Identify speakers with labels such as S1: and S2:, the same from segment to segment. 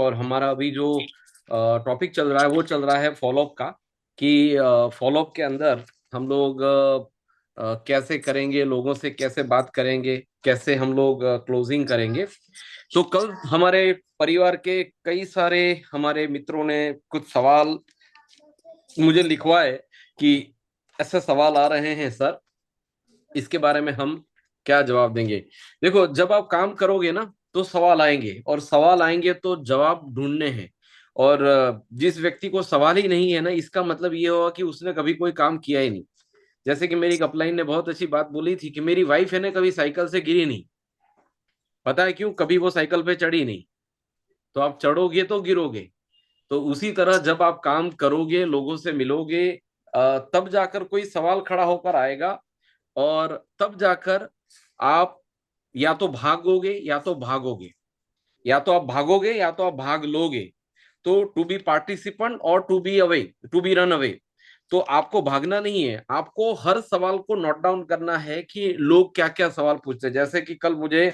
S1: और हमारा अभी जो टॉपिक चल रहा है वो चल रहा है फॉलोअप का, कि फॉलोअप के अंदर हम लोग कैसे करेंगे, लोगों से कैसे बात करेंगे, कैसे हम लोग क्लोजिंग करेंगे। तो कल हमारे परिवार के कई सारे हमारे मित्रों ने कुछ सवाल मुझे लिखवाए कि ऐसे सवाल आ रहे हैं सर, इसके बारे में हम क्या जवाब देंगे। देखो, जब आप काम करोगे ना तो सवाल आएंगे, और सवाल आएंगे तो जवाब ढूंढने हैं। और जिस व्यक्ति को सवाल ही नहीं है ना, इसका मतलब ये होगा कि उसने कभी कोई काम किया ही नहीं। जैसे कि मेरी अपलाइन ने बहुत अच्छी बात बोली थी कि मेरी वाइफ है ना, कभी साइकिल से गिरी नहीं। पता है क्यों? कभी वो साइकिल पे चढ़ी नहीं। तो आप चढ़ोगे तो गिरोगे। तो उसी तरह जब आप काम करोगे, लोगों से मिलोगे, तब जाकर कोई सवाल खड़ा होकर आएगा, और तब जाकर आप या तो भागोगे या तो भागोगे, या तो आप भागोगे या तो आप भाग लोगे। तो टू बी पार्टिसिपेंट और to be away, to be run away. तो आपको भागना नहीं है, आपको हर सवाल को नोट डाउन करना है कि लोग क्या क्या सवाल पूछते हैं। जैसे कि कल मुझे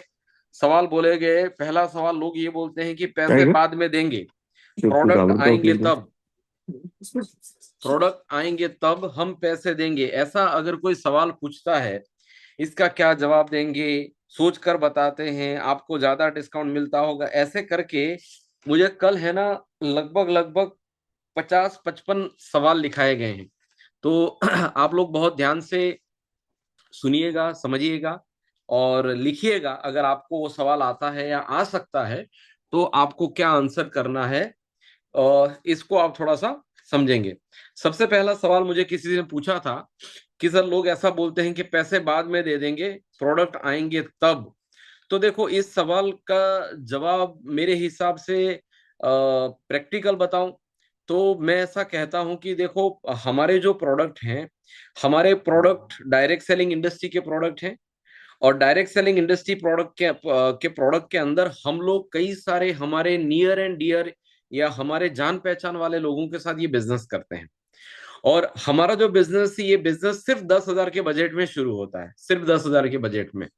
S1: सवाल बोले गए, पहला सवाल लोग ये बोलते हैं कि पैसे
S2: टाइगर
S1: बाद में देंगे,
S2: चुप्पू
S1: प्रोडक्ट
S2: काबर
S1: आएंगे
S2: टॉकिंग
S1: तब, प्रोडक्ट आएंगे तब हम पैसे देंगे। ऐसा अगर कोई सवाल पूछता है, इसका क्या जवाब देंगे? सोच कर बताते हैं, आपको ज्यादा डिस्काउंट मिलता होगा, ऐसे करके मुझे कल है ना लगभग लगभग 50-55 सवाल लिखाए गए हैं। तो आप लोग बहुत ध्यान से सुनिएगा, समझिएगा और लिखिएगा। अगर आपको वो सवाल आता है या आ सकता है तो आपको क्या आंसर करना है, और इसको आप थोड़ा सा समझेंगे। सबसे पहला सवाल मुझे किसी ने पूछा था कि सर, लोग ऐसा बोलते हैं कि पैसे बाद में दे देंगे, प्रोडक्ट आएंगे तब। तो देखो, इस सवाल का जवाब मेरे हिसाब से प्रैक्टिकल बताऊं तो मैं ऐसा कहता हूं कि देखो, हमारे जो प्रोडक्ट हैं, हमारे प्रोडक्ट डायरेक्ट सेलिंग इंडस्ट्री के प्रोडक्ट हैं। और डायरेक्ट सेलिंग इंडस्ट्री प्रोडक्ट के प्रोडक्ट के अंदर हम लोग कई सारे हमारे नियर एंड डियर या हमारे जान पहचान वाले लोगों के साथ ये बिजनेस करते हैं। और हमारा जो बिजनेस है, ये बिजनेस सिर्फ 10,000 के बजट में शुरू होता है, सिर्फ 10,000 के बजट में।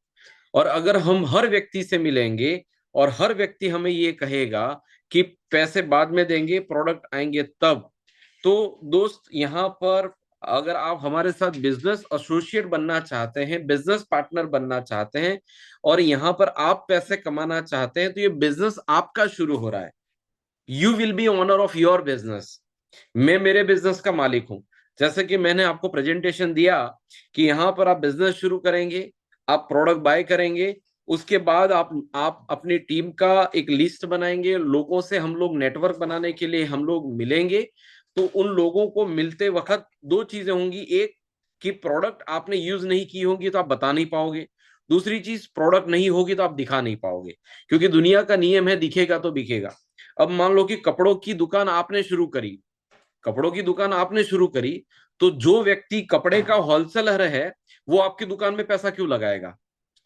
S1: और अगर हम हर व्यक्ति से मिलेंगे और हर व्यक्ति हमें ये कहेगा कि पैसे बाद में देंगे, प्रोडक्ट आएंगे तब, तो दोस्त, यहाँ पर अगर आप हमारे साथ बिजनेस एसोसिएट बनना चाहते हैं, बिजनेस पार्टनर बनना चाहते हैं, और यहाँ पर आप पैसे कमाना चाहते हैं, तो ये बिजनेस आपका शुरू हो रहा है। You will be owner of your business. मैं मेरे बिजनेस का मालिक हूं। जैसे कि मैंने आपको प्रेजेंटेशन दिया कि यहाँ पर आप बिजनेस शुरू करेंगे, आप प्रोडक्ट बाय करेंगे, उसके बाद आप अपनी टीम का एक लिस्ट बनाएंगे, लोगों से हम लोग नेटवर्क बनाने के लिए हम लोग मिलेंगे। तो उन लोगों को मिलते वक्त दो चीजें होंगी। एक, कि प्रोडक्ट आपने यूज नहीं की होगी तो आप बता नहीं पाओगे। दूसरी चीज, प्रोडक्ट नहीं होगी तो आप दिखा नहीं पाओगे, क्योंकि दुनिया का नियम है, दिखेगा तो बिकेगा। अब मान लो कि कपड़ों की दुकान आपने शुरू करी, कपड़ों की दुकान आपने शुरू करी, तो जो व्यक्ति कपड़े का होलसेलर है, वो आपकी दुकान में पैसा क्यों लगाएगा?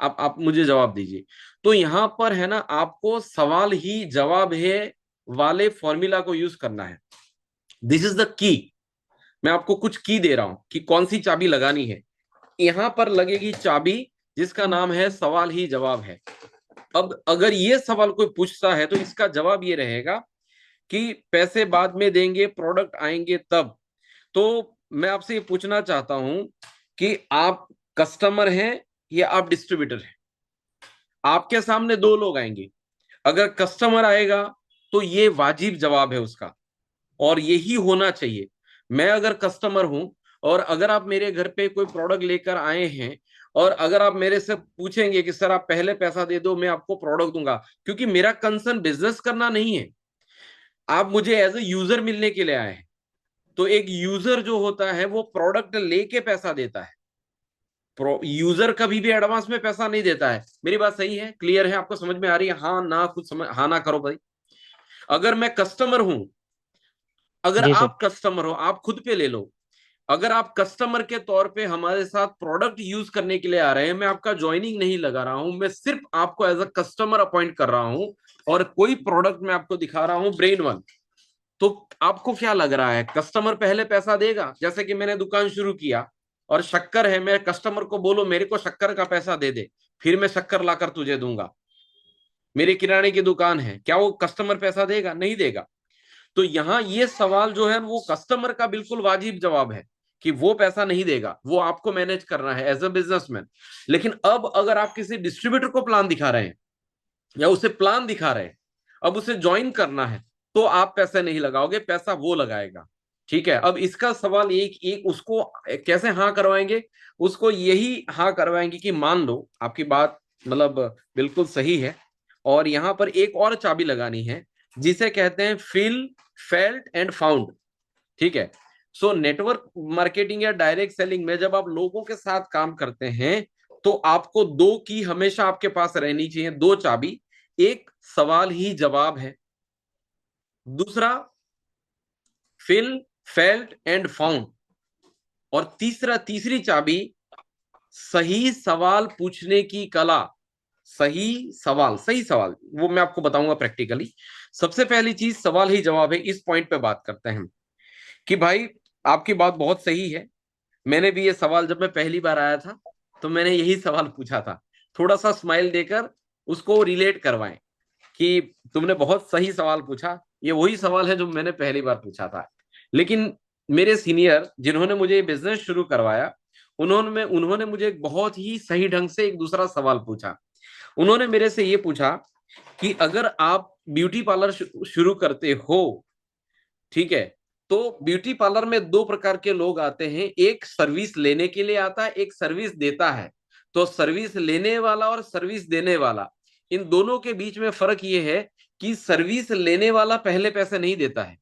S1: आप मुझे जवाब दीजिए। तो यहां पर है ना, आपको सवाल ही जवाब है वाले फॉर्मूला को यूज करना है। This is the key. मैं आपको कुछ की दे रहा हूं कि कौन सी चाबी लगानी है। यहां पर लगेगी चाबी, जिसका नाम है सवाल ही जवाब है। अब अगर ये सवाल कोई पूछता है तो इसका जवाब ये रहेगा कि पैसे बाद में देंगे, प्रोडक्ट आएंगे तब। तो मैं आपसे ये पूछना चाहता हूं कि आप कस्टमर हैं या आप डिस्ट्रीब्यूटर हैं? आपके सामने दो लोग आएंगे। अगर कस्टमर आएगा तो ये वाजिब जवाब है उसका, और यही होना चाहिए। मैं अगर कस्टमर हूं, और अगर आप मेरे घर पे कोई प्रोडक्ट लेकर आए हैं, और अगर आप मेरे से पूछेंगे कि सर आप पहले पैसा दे दो, मैं आपको प्रोडक्ट दूंगा, क्योंकि मेरा कंसर्न बिजनेस करना नहीं है। आप मुझे एज ए यूजर मिलने के लिए आए हैं। तो एक यूजर जो होता है वो प्रोडक्ट लेके पैसा देता है। यूजर कभी भी एडवांस में पैसा नहीं देता है। मेरी बात सही है? क्लियर है? आपको समझ में आ रही है? हाँ ना, कुछ समझ, हाँ ना करो भाई। अगर मैं कस्टमर हूं, अगर
S2: जी सर।
S1: आप कस्टमर हो, आप खुद पे ले लो। अगर आप कस्टमर के तौर पे हमारे साथ प्रोडक्ट यूज करने के लिए आ रहे हैं, मैं आपका ज्वाइनिंग नहीं लगा रहा हूं, मैं सिर्फ आपको एज अ कस्टमर अपॉइंट कर रहा हूं, और कोई प्रोडक्ट मैं आपको दिखा रहा हूं ब्रेन वन। तो आपको क्या लग रहा है, कस्टमर पहले पैसा देगा? जैसे कि मैंने दुकान शुरू किया और शक्कर है, मैं कस्टमर को बोलो मेरे को शक्कर का पैसा दे दे, फिर मैं शक्कर लाकर तुझे दूंगा। मेरे किराने की दुकान है, क्या वो कस्टमर पैसा देगा? नहीं देगा। तो यहाँ ये सवाल जो है वो कस्टमर का बिल्कुल वाजिब जवाब है कि वो पैसा नहीं देगा, वो आपको मैनेज करना है एज अ बिजनेसमैन। लेकिन अब अगर आप किसी डिस्ट्रीब्यूटर को प्लान दिखा रहे हैं या उसे प्लान दिखा रहे हैं, अब उसे ज्वाइन करना है, तो आप पैसे नहीं लगाओगे, पैसा वो लगाएगा। ठीक है, अब इसका सवाल एक एक उसको कैसे हाँ करवाएंगे? उसको यही हाँ करवाएंगे कि मान लो आपकी बात मतलब बिल्कुल सही है, और यहां पर एक और चाबी लगानी है जिसे कहते हैं फिल, फेल्ट एंड फाउंड। ठीक है, सो नेटवर्क मार्केटिंग या डायरेक्ट सेलिंग में जब आप लोगों के साथ काम करते हैं तो आपको दो की हमेशा आपके पास रहनी चाहिए, दो चाबी। एक सवाल ही जवाब है, दूसरा फिल, फेल्ट एंड फाउंड, और तीसरी चाबी सही सवाल पूछने की कला। सही सवाल वो मैं आपको बताऊंगा प्रैक्टिकली। सबसे पहली चीज सवाल ही जवाब है, इस पॉइंट पे बात करते हैं हम कि भाई आपकी बात बहुत सही है। मैंने भी ये सवाल जब मैं पहली बार आया था तो मैंने यही सवाल पूछा था। थोड़ा सा स्माइल देकर उसको रिलेट करवाएं कि तुमने बहुत सही सवाल पूछा, ये वही सवाल है जो मैंने पहली बार पूछा था। लेकिन मेरे सीनियर जिन्होंने मुझे ये बिजनेस शुरू करवाया, उन्होंने मुझे एक बहुत ही सही ढंग से एक दूसरा सवाल पूछा। उन्होंने मेरे से ये पूछा कि अगर आप ब्यूटी पार्लर शुरू करते हो, ठीक है, तो ब्यूटी पार्लर में दो प्रकार के लोग आते हैं, एक सर्विस लेने के लिए आता है, एक सर्विस देता है। तो सर्विस लेने वाला और सर्विस देने वाला, इन दोनों के बीच में फर्क ये है कि सर्विस लेने वाला पहले पैसे नहीं देता है,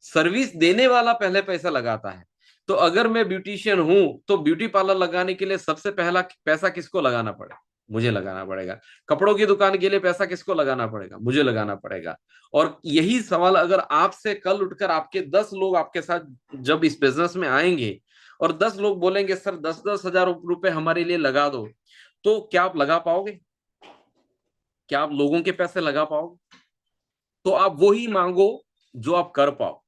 S1: सर्विस देने वाला पहले पैसा लगाता है। तो अगर मैं ब्यूटिशियन हूं तो ब्यूटी पार्लर लगाने के लिए सबसे पहला पैसा किसको लगाना पड़ेगा? मुझे लगाना पड़ेगा। कपड़ों की दुकान के लिए पैसा किसको लगाना पड़ेगा? मुझे लगाना पड़ेगा। और यही सवाल अगर आपसे कल उठकर आपके 10 लोग आपके साथ जब इस बिजनेस में आएंगे और 10 लोग बोलेंगे सर 10-10 हजार रुपए हमारे लिए लगा दो, तो क्या आप लगा पाओगे? क्या आप लोगों के पैसे लगा पाओगे? तो आप वो ही मांगो जो आप कर पाओ,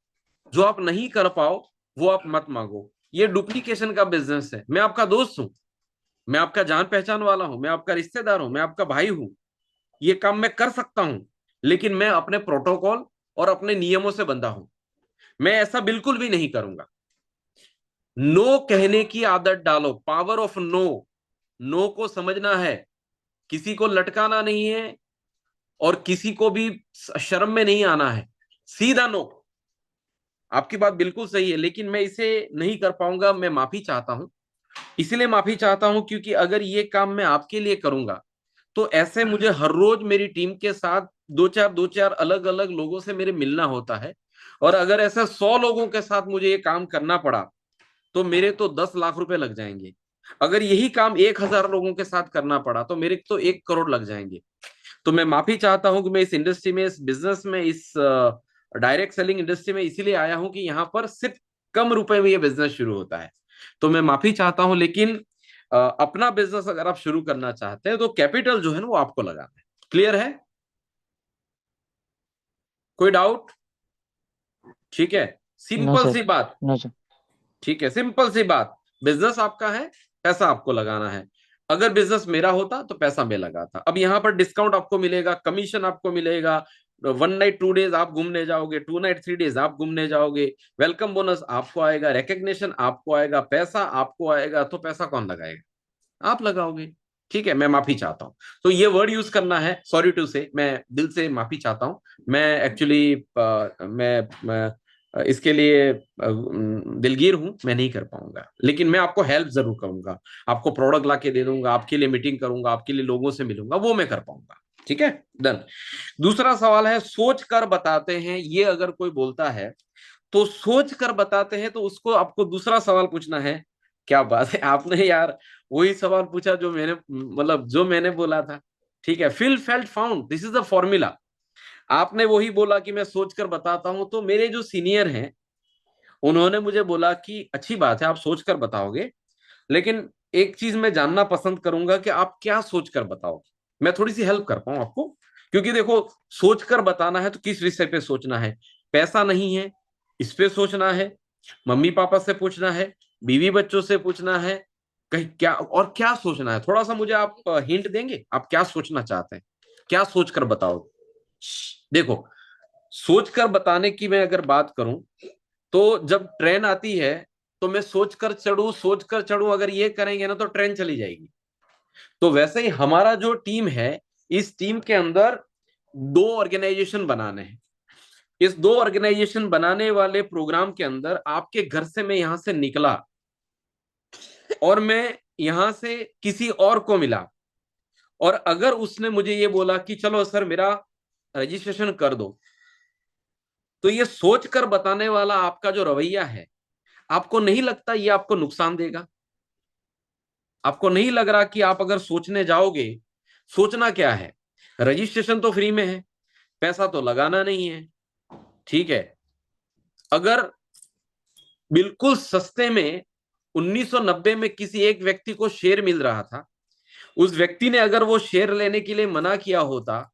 S1: जो आप नहीं कर पाओ वो आप मत मांगो। ये डुप्लीकेशन का बिजनेस है। मैं आपका दोस्त हूं, मैं आपका जान पहचान वाला हूं, मैं आपका रिश्तेदार हूं, मैं आपका भाई हूं, ये काम मैं कर सकता हूं, लेकिन मैं अपने प्रोटोकॉल और अपने नियमों से बंधा हूं। मैं ऐसा बिल्कुल भी नहीं करूंगा। नो कहने की आदत डालो, पावर ऑफ नो। नो को समझना है, किसी को लटकाना नहीं है और किसी को भी शर्म में नहीं आना है, सीधा नो। आपकी बात बिल्कुल सही है, लेकिन मैं इसे नहीं कर पाऊंगा, मैं माफी चाहता हूं। इसलिए माफी चाहता हूं क्योंकि अगर ये काम मैं आपके लिए करूंगा तो ऐसे मुझे हर रोज मेरी टीम के साथ दो चार अलग अलग लोगों से मेरे मिलना होता है। और अगर ऐसे 100 लोगों के साथ मुझे ये काम करना पड़ा तो मेरे तो 10 लाख रुपए लग जाएंगे। अगर यही काम 1,000 लोगों के साथ करना पड़ा तो मेरे तो 1 करोड़ लग जाएंगे। तो मैं माफी चाहता हूं कि मैं इस इंडस्ट्री में, इस बिजनेस में, इस डायरेक्ट सेलिंग इंडस्ट्री में इसीलिए आया हूं कि यहाँ पर सिर्फ कम रुपए में ये बिजनेस शुरू होता है। तो मैं माफी चाहता हूं, लेकिन अपना बिजनेस अगर आप शुरू करना चाहते हैं तो कैपिटल जो है ना वो आपको लगाना है। क्लियर है? कोई डाउट? ठीक है,
S2: नो
S1: सिंपल
S2: सर।
S1: सी बात।
S2: No sir.
S1: ठीक है, सिंपल सी बात। बिजनेस आपका है, पैसा आपको लगाना है। अगर बिजनेस मेरा होता तो पैसा मैं लगाता। अब यहाँ पर डिस्काउंट आपको मिलेगा, कमीशन आपको मिलेगा, 1 नाइट 2 डेज आप घूमने जाओगे, 2 नाइट 3 डेज आप घूमने जाओगे, वेलकम बोनस आपको आएगा, रिकग्निशन आपको आएगा, पैसा आपको आएगा। तो पैसा कौन लगाएगा? आप लगाओगे। ठीक है, मैं माफी चाहता हूँ। तो ये वर्ड यूज करना है, सॉरी टू से, मैं दिल से माफी चाहता हूँ। मैं एक्चुअली मैं इसके लिए दिलगीर हूं, मैं नहीं कर पाऊंगा, लेकिन मैं आपको हेल्प जरूर करूंगा। आपको प्रोडक्ट ला के दे दूंगा, आपके लिए मीटिंग करूंगा, आपके लिए लोगों से मिलूंगा, वो मैं कर पाऊंगा। ठीक है, डन। दूसरा सवाल है सोच कर बताते हैं। ये अगर कोई बोलता है तो सोच कर बताते हैं, तो उसको आपको दूसरा सवाल पूछना है। क्या बात है, आपने यार वही सवाल पूछा जो मैंने मतलब जो मैंने बोला था। ठीक है, feel felt found, this is the formula. आपने वही बोला कि मैं सोचकर बताता हूं, तो मेरे जो सीनियर हैं उन्होंने मुझे बोला कि अच्छी बात है आप सोचकर बताओगे, लेकिन एक चीज मैं जानना पसंद करूंगा कि आप क्या सोचकर बताओगे, मैं थोड़ी सी हेल्प कर पाऊं आपको। क्योंकि देखो, सोचकर बताना है तो किस विषय पे सोचना है? पैसा नहीं है, इस पे सोचना है, मम्मी पापा से पूछना है, बीवी बच्चों से पूछना है, कहीं क्या और क्या सोचना है? थोड़ा सा मुझे आप हिंट देंगे, आप क्या सोचना चाहते हैं? क्या सोचकर बताओ? देखो, सोचकर बताने की मैं अगर बात करूं, तो जब ट्रेन आती है तो मैं सोचकर चढ़ूं, अगर ये करेंगे ना तो ट्रेन चली जाएगी। तो वैसे ही हमारा जो टीम है, इस टीम के अंदर दो ऑर्गेनाइजेशन बनाने हैं। इस दो ऑर्गेनाइजेशन बनाने वाले प्रोग्राम के अंदर आपके घर से मैं यहां से निकला और मैं यहां से किसी और को मिला, और अगर उसने मुझे ये बोला कि चलो सर मेरा रजिस्ट्रेशन कर दो, तो ये सोचकर बताने वाला आपका जो रवैया है, आपको नहीं लगता ये आपको नुकसान देगा? आपको नहीं लग रहा कि आप अगर सोचने जाओगे, सोचना क्या है, रजिस्ट्रेशन तो फ्री में है, पैसा तो लगाना नहीं है, ठीक है। अगर बिल्कुल सस्ते में 1990 में किसी एक व्यक्ति को शेयर मिल रहा था, उस व्यक्ति ने अगर वो शेयर लेने के लिए मना किया होता,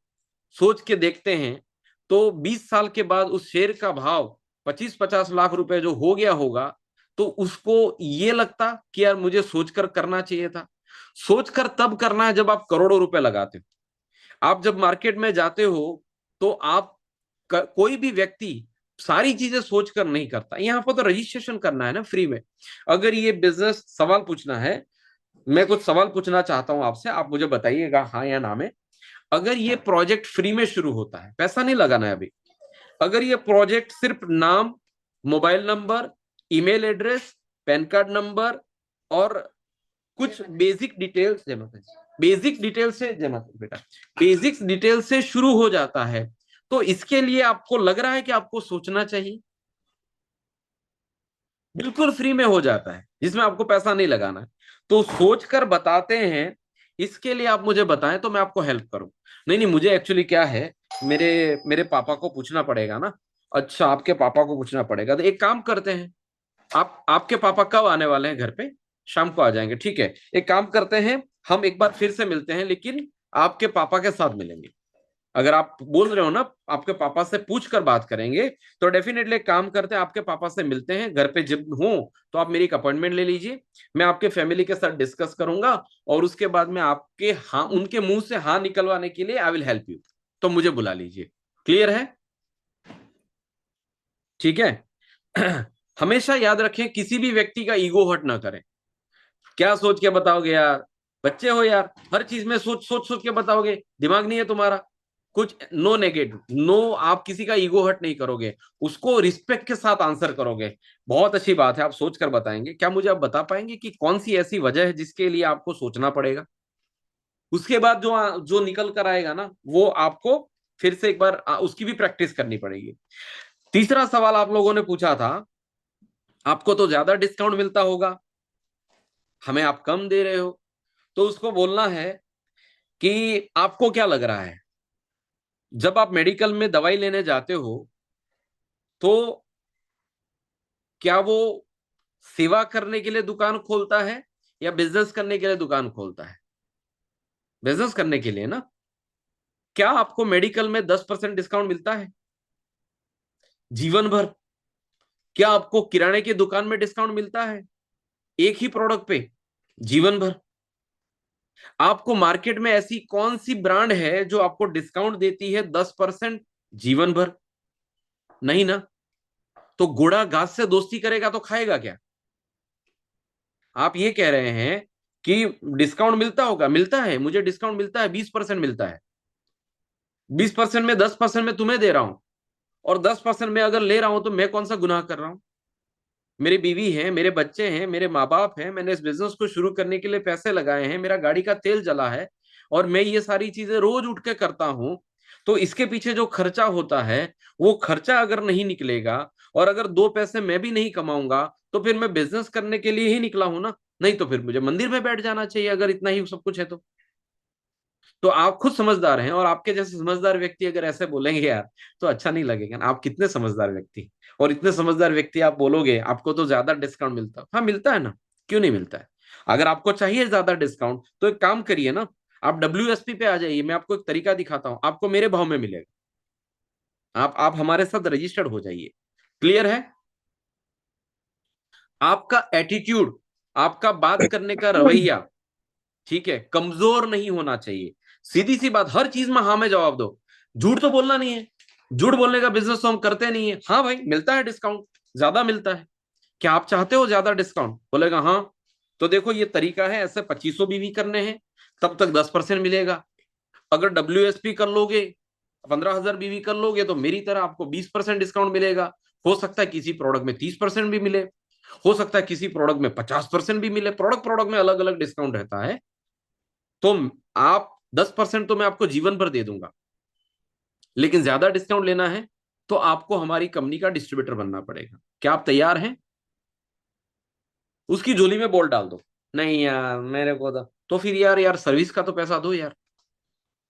S1: सोच के देखते हैं, तो 20 साल के बाद उस शेयर का भाव 25-50 लाख रुपए जो हो गया होगा, तो उसको ये लगता कि यार मुझे सोचकर करना चाहिए था। सोचकर तब करना है जब आप करोड़ों रुपए लगाते हो। आप जब मार्केट में जाते हो, तो कोई भी व्यक्ति सारी चीजें सोचकर नहीं करता। यहाँ पर तो रजिस्ट्रेशन करना है ना फ्री में। अगर ये बिजनेस सवाल पूछना है, मैं कुछ सवाल पूछना चाहता हूं आपसे, आप मुझे बताइएगा हाँ या ना में। अगर ये प्रोजेक्ट फ्री में शुरू होता है, पैसा नहीं लगाना है अभी, अगर ये प्रोजेक्ट सिर्फ नाम, mobile number, email address, pan card number और कुछ बेसिक डिटेल से जमा बेटा बेसिक डिटेल से शुरू हो जाता है, तो इसके लिए आपको लग रहा है कि आपको सोचना चाहिए? बिल्कुल फ्री में हो जाता है, जिसमें आपको पैसा नहीं लगाना है। तो सोच कर बताते हैं, इसके लिए आप मुझे बताएं तो मैं आपको हेल्प करूं। नहीं नहीं, मुझे एक्चुअली क्या है, मेरे मेरे पापा को पूछना पड़ेगा ना। अच्छा, आपके पापा को पूछना पड़ेगा, तो एक काम करते हैं, आपके पापा कब आने वाले हैं घर पे? शाम को आ जाएंगे, ठीक है। एक काम करते हैं, हम एक बार फिर से मिलते हैं, लेकिन आपके पापा के साथ मिलेंगे। अगर आप बोल रहे हो ना आपके पापा से पूछ कर बात करेंगे, तो डेफिनेटली काम करते हैं, आपके पापा से मिलते हैं घर पे जब हूं, तो आप मेरी एक अपॉइंटमेंट ले लीजिए। मैं आपके फैमिली के साथ डिस्कस करूंगा, और उसके बाद में आपके हाँ, उनके मुंह से हाँ निकलवाने के लिए आई विल हेल्प यू। तो मुझे बुला लीजिए। क्लियर है? ठीक है। हमेशा याद रखें, किसी भी व्यक्ति का ईगो हर्ट ना करें। क्या सोच के बताओगे यार? बच्चे हो यार, हर चीज में सोच सोच सोच के बताओगे, दिमाग नहीं है तुम्हारा? कुछ नो नेगेटिव, नो, आप किसी का ईगो हर्ट नहीं करोगे, उसको रिस्पेक्ट के साथ आंसर करोगे। बहुत अच्छी बात है, आप सोच कर बताएंगे। क्या मुझे आप बता पाएंगे कि कौन सी ऐसी वजह है जिसके लिए आपको सोचना पड़ेगा? उसके बाद जो जो निकल कर आएगा ना, वो आपको फिर से एक बार उसकी भी प्रैक्टिस करनी पड़ेगी। तीसरा सवाल आप लोगों ने पूछा था, आपको तो ज्यादा डिस्काउंट मिलता होगा, हमें आप कम दे रहे हो। तो उसको बोलना है कि आपको क्या लग रहा है, जब आप मेडिकल में दवाई लेने जाते हो, तो क्या वो सेवा करने के लिए दुकान खोलता है या बिजनेस करने के लिए दुकान खोलता है? बिजनेस करने के लिए ना। क्या आपको मेडिकल में 10% डिस्काउंट मिलता है जीवन भर? क्या आपको किराने की दुकान में डिस्काउंट मिलता है एक ही प्रोडक्ट पे जीवन भर? आपको मार्केट में ऐसी कौन सी ब्रांड है जो आपको डिस्काउंट देती है 10% जीवन भर? नहीं ना। तो घोड़ा घास से दोस्ती करेगा तो खाएगा क्या? आप ये कह रहे हैं कि डिस्काउंट मिलता होगा, मिलता है, मुझे डिस्काउंट मिलता है, 20% मिलता है। 20% में 10% में तुम्हें दे रहा हूं, और 10% में अगर ले रहा हूं तो मैं कौन सा गुनाह कर रहा हूं? मेरी बीवी है, मेरे बच्चे हैं, मेरे माँ बाप हैं, मैंने इस बिजनेस को शुरू करने के लिए पैसे लगाए हैं, मेरा गाड़ी का तेल जला है, और मैं ये सारी चीजें रोज उठ के करता हूं। तो इसके पीछे जो खर्चा होता है, वो खर्चा अगर नहीं निकलेगा, और अगर दो पैसे मैं भी नहीं कमाऊंगा, तो फिर मैं बिजनेस करने के लिए ही निकला हूं ना। नहीं तो फिर मुझे मंदिर में बैठ जाना चाहिए, अगर इतना ही सब कुछ है तो। तो आप खुद समझदार हैं, और आपके जैसे समझदार व्यक्ति अगर ऐसे बोलेंगे यार, तो अच्छा नहीं लगेगा ना। आप कितने समझदार व्यक्ति, और इतने समझदार व्यक्ति आप बोलोगे आपको तो ज्यादा डिस्काउंट मिलता है। हाँ मिलता है ना, क्यों नहीं मिलता है? अगर आपको चाहिए ज्यादा डिस्काउंट, तो एक काम करिए ना, आप WSP पे आ जाइए, मैं आपको एक तरीका दिखाता हूँ, आपको मेरे भाव में मिलेगा। आप हमारे साथ रजिस्टर्ड हो जाइए। क्लियर है? आपका एटीट्यूड, आपका बात करने का रवैया, ठीक है, कमजोर नहीं होना चाहिए। सीधी सी बात, हर चीज में हाँ में जवाब दो, झूठ तो बोलना नहीं है। झूठ बोलने का बिजनेस तो हम करते नहीं है। हाँ भाई मिलता है डिस्काउंट, ज्यादा मिलता है, क्या आप चाहते हो ज्यादा डिस्काउंट? बोलेगा हाँ। तो देखो ये तरीका है, ऐसे 2500 बीवी करने हैं, तब तक 10% मिलेगा। अगर WSP कर लोगे, 15,000 बीवी कर लोगे, तो मेरी तरह आपको 20% डिस्काउंट मिलेगा। हो सकता है किसी प्रोडक्ट में 30% भी मिले, हो सकता है किसी प्रोडक्ट में 50% भी मिले, प्रोडक्ट प्रोडक्ट में अलग अलग डिस्काउंट रहता है। तो आप 10% तो मैं आपको जीवन भर दे दूंगा, लेकिन ज्यादा डिस्काउंट लेना है तो आपको हमारी कंपनी का डिस्ट्रीब्यूटर बनना पड़ेगा। क्या आप तैयार हैं? उसकी झोली में बॉल डाल दो, नहीं यार मेरे को तो फिर यार यार सर्विस का तो पैसा दो यार।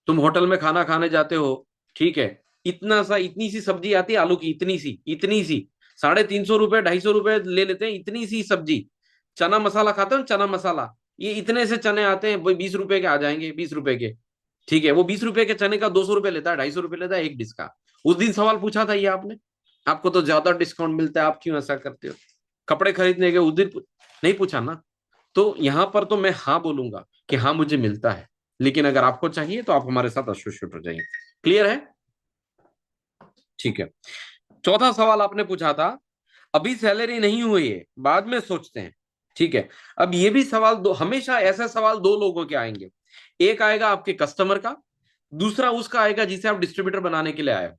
S1: तुम होटल में खाना खाने जाते हो, ठीक है, इतना सा, इतनी सी सब्जी आती है आलू की, इतनी सी, 350 रुपए 250 रुपए ले लेते हैं, इतनी सी सब्जी। चना मसाला खाते हो ना, चना मसाला, ये इतने से चने आते हैं, वही 20 रुपए के आ जाएंगे, 20 रुपए के। ठीक है, वो 20 रुपए के चने का 200 रुपए लेता है, 250 रुपए लेता है एक डिश का। उस दिन सवाल पूछा था ये आपने, आपको तो ज्यादा डिस्काउंट मिलता है, आप क्यों ऐसा करते हो? कपड़े खरीदने के उस दिन नहीं पूछा ना। तो यहां पर तो मैं हाँ बोलूंगा कि हाँ मुझे मिलता है, लेकिन अगर आपको चाहिए तो आप हमारे साथ एसोसिएट हो जाइए। क्लियर है? ठीक है। चौथा सवाल आपने पूछा था, अभी सैलरी नहीं हुई है बाद में सोचते हैं। ठीक है, अब ये भी सवाल दो, हमेशा ऐसा सवाल दो लोगों के आएंगे, एक आएगा आपके कस्टमर का, दूसरा उसका आएगा जिसे आप डिस्ट्रीब्यूटर बनाने के लिए आए हो।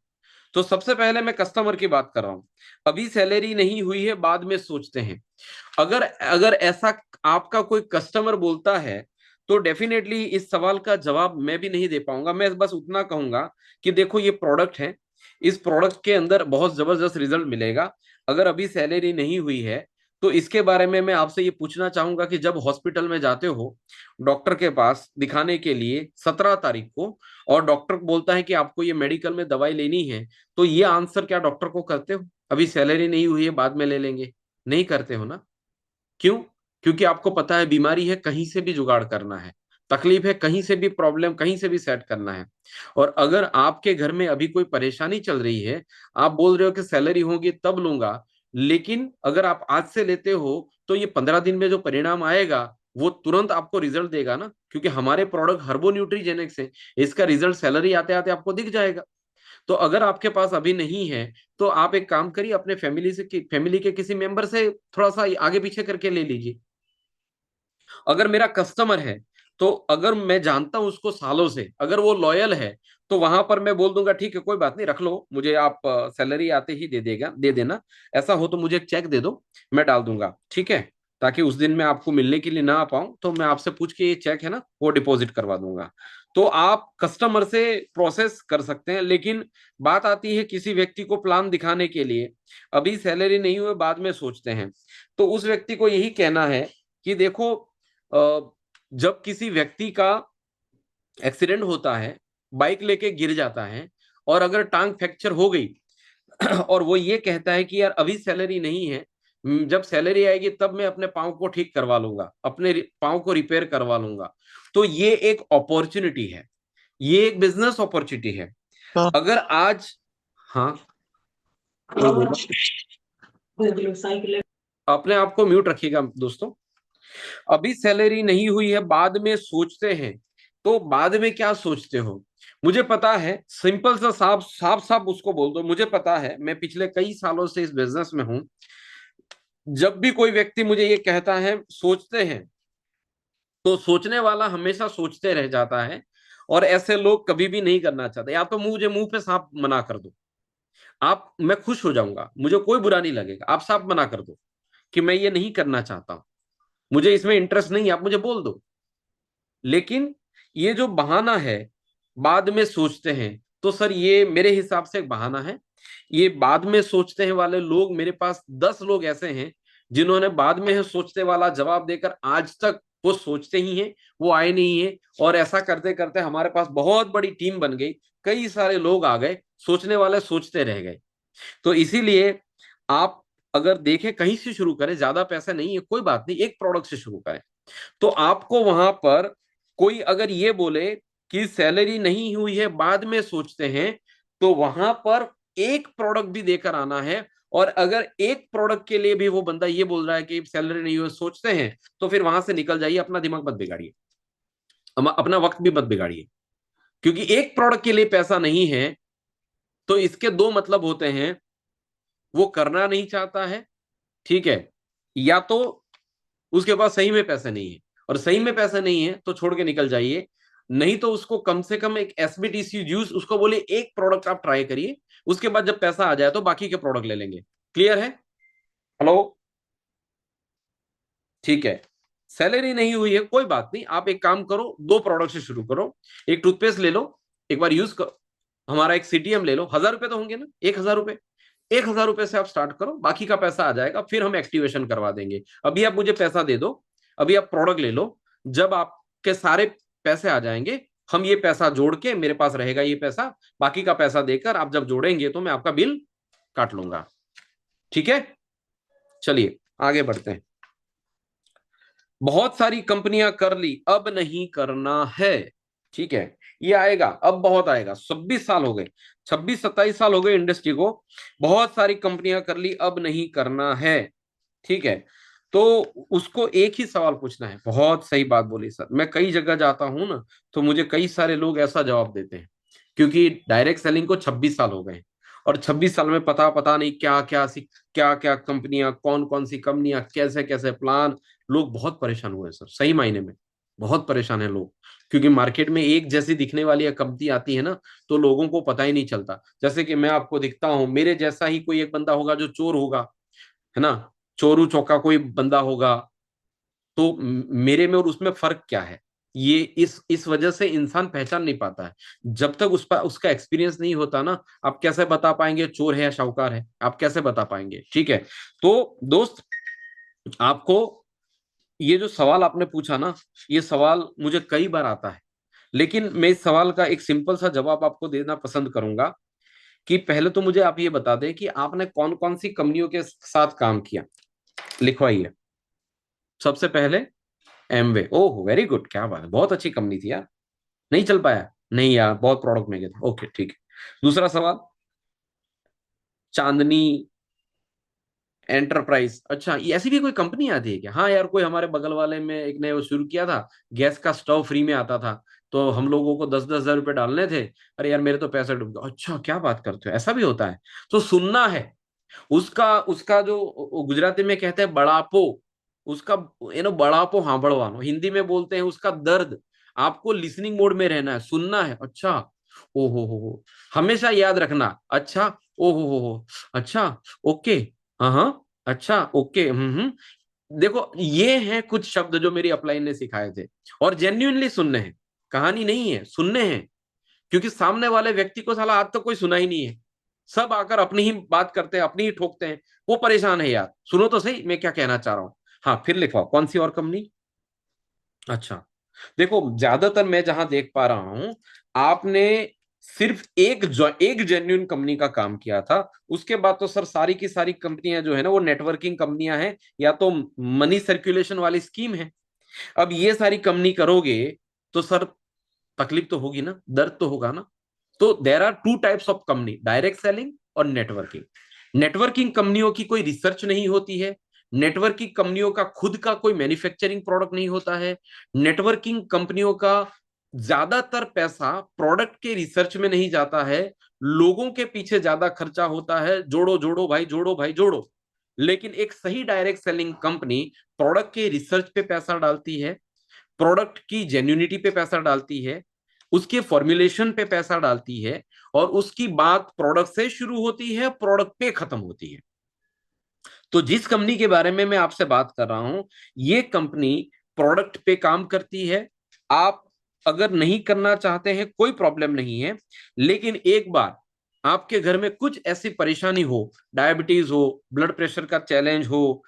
S1: तो सबसे पहले मैं कस्टमर की बात कर रहा हूं, अभी सैलरी नहीं हुई है बाद में सोचते हैं। अगर अगर ऐसा आपका कोई कस्टमर बोलता है, तो डेफिनेटली इस सवाल का जवाब मैं भी नहीं दे पाऊंगा। मैं बस उतना कहूंगा कि देखो ये प्रोडक्ट है, इस प्रोडक्ट के अंदर बहुत जबरदस्त रिजल्ट मिलेगा। अगर अभी सैलरी नहीं हुई है तो इसके बारे में मैं आपसे ये पूछना चाहूंगा कि जब हॉस्पिटल में जाते हो डॉक्टर के पास दिखाने के लिए 17 तारीख को, और डॉक्टर बोलता है कि आपको ये मेडिकल में दवाई लेनी है, तो ये आंसर क्या डॉक्टर को करते हो? अभी सैलरी नहीं हुई है बाद में ले लेंगे, नहीं करते हो ना? क्यों? क्योंकि आपको पता है बीमारी है, कहीं से भी जुगाड़ करना है, तकलीफ है, कहीं से भी प्रॉब्लम, कहीं से भी सेट करना है। और अगर आपके घर में अभी कोई परेशानी चल रही है, आप बोल रहे हो कि सैलरी होगी तब लूंगा, लेकिन अगर आप आज से लेते हो तो ये 15 दिन में जो परिणाम आएगा वो तुरंत आपको रिजल्ट देगा ना, क्योंकि हमारे प्रोडक्ट हर्बो न्यूट्रीजेनिक्स है, इसका रिजल्ट सैलरी आते आते आपको दिख जाएगा। तो अगर आपके पास अभी नहीं है, तो आप एक काम करिए, अपने फैमिली के किसी मेंबर से थोड़ा सा आगे पीछे करके ले लीजिए। अगर मेरा कस्टमर है, तो अगर मैं जानता हूं उसको सालों से, अगर वो लॉयल है, तो वहां पर मैं बोल दूंगा ठीक है कोई बात नहीं, रख लो, मुझे आप सैलरी आते ही दे देना। ऐसा हो तो मुझे एक चेक दे दो, मैं डाल दूंगा, ठीक है? ताकि उस दिन मैं आपको मिलने के लिए ना आ पाऊं, तो मैं आपसे पूछ के ये चेक है ना वो डिपॉजिट करवा दूंगा। तो आप कस्टमर से प्रोसेस कर सकते हैं, लेकिन बात आती है किसी व्यक्ति को प्लान दिखाने के लिए, अभी सैलरी नहीं हुए बाद में सोचते हैं, तो उस व्यक्ति को यही कहना है कि देखो, जब किसी व्यक्ति का एक्सीडेंट होता है, बाइक लेके गिर जाता है, और अगर टांग फ्रैक्चर हो गई और वो ये कहता है कि यार अभी सैलरी नहीं है, जब सैलरी आएगी तब मैं अपने पाँव को ठीक करवा लूंगा, अपने पाँव को रिपेयर करवा लूंगा, तो ये एक अपॉर्चुनिटी है, ये एक बिजनेस अपॉर्चुनिटी है।
S2: हाँ।
S1: अगर आज, हाँ, अपने आप को म्यूट रखिएगा दोस्तों। अभी सैलरी नहीं हुई है बाद में सोचते हैं, तो बाद में क्या सोचते हो? मुझे पता है, सिंपल सा साफ साफ साफ उसको बोल दो, मुझे पता है, मैं पिछले कई सालों से इस बिजनेस में हूं। जब भी कोई व्यक्ति मुझे ये कहता है सोचते हैं, तो सोचने वाला हमेशा सोचते रह जाता है, और ऐसे लोग कभी भी नहीं करना चाहते। या तो मुझे मुंह पे साफ मना कर दो, आप, मैं खुश हो जाऊंगा, मुझे कोई बुरा नहीं लगेगा, आप साफ मना कर दो कि मैं ये नहीं करना चाहता हूं, मुझे इसमें इंटरेस्ट नहीं है, आप मुझे बोल दो। लेकिन ये जो बहाना है, बाद में सोचते हैं, तो सर ये मेरे हिसाब से एक बहाना है। ये बाद में सोचते हैं वाले लोग, मेरे पास 10 लोग ऐसे हैं जिन्होंने बाद में सोचते वाला जवाब देकर आज तक वो सोचते ही हैं, वो आए नहीं है। और ऐसा करते करते हमारे पास बहुत बड़ी टीम बन गई, कई सारे लोग आ गए, सोचने वाले सोचते रह गए। तो इसीलिए आप अगर देखें, कहीं से शुरू करें, ज्यादा पैसा नहीं है कोई बात नहीं, एक प्रोडक्ट से शुरू करें। तो आपको वहां पर कोई अगर ये बोले कि सैलरी नहीं हुई है बाद में सोचते हैं, तो वहां पर एक प्रोडक्ट भी देकर आना है। और अगर एक प्रोडक्ट के लिए भी वो बंदा ये बोल रहा है कि सैलरी नहीं हुई सोचते हैं, तो फिर वहां से निकल जाइए, अपना दिमाग मत बिगाड़िए, अपना वक्त भी मत बिगाड़िए। क्योंकि एक प्रोडक्ट के लिए पैसा नहीं है तो इसके दो मतलब होते हैं, वो करना नहीं चाहता है, ठीक है, या तो उसके पास सही में पैसे नहीं है, और सही में पैसे नहीं है तो छोड़ के निकल जाइए। नहीं तो उसको कम से कम एक एसबीटीसी यूज, उसको बोले एक प्रोडक्ट आप ट्राई करिए, उसके बाद जब पैसा आ जाए तो बाकी के प्रोडक्ट ले लेंगे। क्लियर है? हेलो? ठीक है। सैलरी नहीं हुई है कोई बात नहीं, आप एक काम करो, दो प्रोडक्ट से शुरू करो। एक टूथपेस्ट ले लो, एक बार यूज करो, हमारा एक सीटीएम ले लो, 1,000 रुपए तो होंगे ना, 1,000 रुपए, 1,000 रुपए से आप स्टार्ट करो, बाकी का पैसा आ जाएगा, फिर हम एक्टिवेशन करवा देंगे। अभी आप मुझे पैसा दे दो, अभी आप प्रोडक्ट ले लो, जब आपके सारे पैसे आ जाएंगे, हम ये पैसा जोड़ के, मेरे पास रहेगा ये पैसा, बाकी का पैसा देकर आप जब जोड़ेंगे तो मैं आपका बिल काट लूंगा। ठीक है, चलिए आगे बढ़ते हैं। बहुत सारी कंपनियां कर ली, अब नहीं करना है। ठीक है, ये आएगा, अब बहुत आएगा। 26 साल हो गए, 26-27 साल हो गए इंडस्ट्री को, बहुत सारी कंपनियां कर ली, अब नहीं करना है। ठीक है, तो उसको एक ही सवाल पूछना है। बहुत सही बात बोली सर, मैं कई जगह जाता हूं ना, तो मुझे कई सारे लोग ऐसा जवाब देते हैं, क्योंकि डायरेक्ट सेलिंग को 26 साल हो गए, और 26 साल में पता पता नहीं क्या क्या क्या क्या कंपनियां, कौन कौन सी कंपनियां, कैसे कैसे प्लान, लोग बहुत परेशान हुए सर, सही मायने में बहुत परेशान है लोग। क्योंकि मार्केट में एक जैसी दिखने वाली कंपनी आती है ना, तो लोगों को पता ही नहीं चलता। जैसे कि मैं आपको दिखता हूं, मेरे जैसा ही कोई एक बंदा होगा जो चोर होगा, है ना, चोरू चौका कोई बंदा होगा, तो मेरे में और उसमें फर्क क्या है, ये इस वजह से इंसान पहचान नहीं पाता है। जब तक उस पर उसका एक्सपीरियंस नहीं होता ना, आप कैसे बता पाएंगे चोर है या शाहूकार है, आप कैसे बता पाएंगे? ठीक है, तो दोस्त, आपको ये जो सवाल आपने पूछा ना, ये सवाल मुझे कई बार आता है, लेकिन मैं इस सवाल का एक सिंपल सा जवाब आपको देना पसंद करूंगा, कि पहले तो मुझे आप ये बता दें कि आपने कौन कौन सी कंपनियों के साथ काम किया, लिखवाइए। सबसे पहले एमवे, ओह वेरी गुड, क्या बात है, बहुत अच्छी कंपनी थी यार। नहीं चल पाया? नहीं यार, बहुत प्रोडक्ट महंगे थे, ओके ठीक है। दूसरा सवाल, चांदनी एंटरप्राइज, अच्छा ये ऐसी भी कोई कंपनी आती है क्या? हाँ यार, कोई हमारे बगल वाले में एक ने वो शुरू किया था, गैस का स्टोव फ्री में आता था, तो हम लोगों को 10-10 हजार रुपए डालने थे। अरे यार मेरे तो पैसे डूब गए। अच्छा क्या बात करते हो, ऐसा भी होता है? तो सुनना है उसका उसका जो गुजराती में कहते हैं बड़ापो, उसका बड़ापो हाँ बड़वानो हिंदी में बोलते हैं, उसका दर्द, आपको लिसनिंग मोड में रहना है, सुनना है। अच्छा, ओ हो, हमेशा याद रखना। अच्छा, ओ हो, अच्छा, ओके, हाँ हाँ, अच्छा ओके, देखो ये हैं कुछ शब्द जो मेरी अपलाइन ने सिखाए थे, और जेन्युइनली सुनने हैं, कहानी नहीं है, सुनने हैं। क्योंकि सामने वाले व्यक्ति को साला आज तक कोई सुना ही नहीं है, सब आकर अपनी ही बात करते हैं, अपनी ही ठोकते हैं, वो परेशान है यार, सुनो तो सही मैं क्या कहना चाह रहा हूँ। हाँ फिर लिखवाओ, कौन सी और कंपनी? अच्छा, देखो ज्यादातर मैं जहां देख पा रहा हूं, आपने सिर्फ एक जेन्युइन कंपनी का काम किया था। उसके बाद तो सर सारी की सारी कंपनियां जो है ना, वो नेटवर्किंग कंपनियां हैं, या तो मनी सर्कुलेशन वाली स्कीम है। अब ये सारी कंपनी करोगे तो सर तकलीफ तो होगी ना, दर्द तो होगा ना। तो there are two types of company, direct selling और नेटवर्किंग। नेटवर्किंग कंपनियों की कोई रिसर्च नहीं होती है, नेटवर्किंग कंपनियों का खुद का कोई मैन्युफैक्चरिंग प्रोडक्ट नहीं होता है, नेटवर्किंग कंपनियों का ज्यादातर पैसा प्रोडक्ट के रिसर्च में नहीं जाता है, लोगों के पीछे ज्यादा खर्चा होता है, जोड़ो जोड़ो भाई, जोड़ो भाई जोड़ो। लेकिन एक सही डायरेक्ट सेलिंग कंपनी प्रोडक्ट के रिसर्च पे पैसा डालती है, प्रोडक्ट की जेन्युइनिटी पे पैसा डालती है, उसके फॉर्मुलेशन पे पैसा डालती है, और उसकी बात प्रोडक्ट से शुरू होती है, प्रोडक्ट पे खत्म होती है। तो जिस कंपनी के बारे में मैं आपसे बात कर रहा हूं, ये कंपनी प्रोडक्ट पे काम करती है। आप अगर नहीं करना चाहते हैं कोई प्रॉब्लम नहीं है, लेकिन एक बार आपके घर में कुछ ऐसी परेशानी हो, डायबिटीज हो, ब्लड प्रेशर का चैलेंज हो,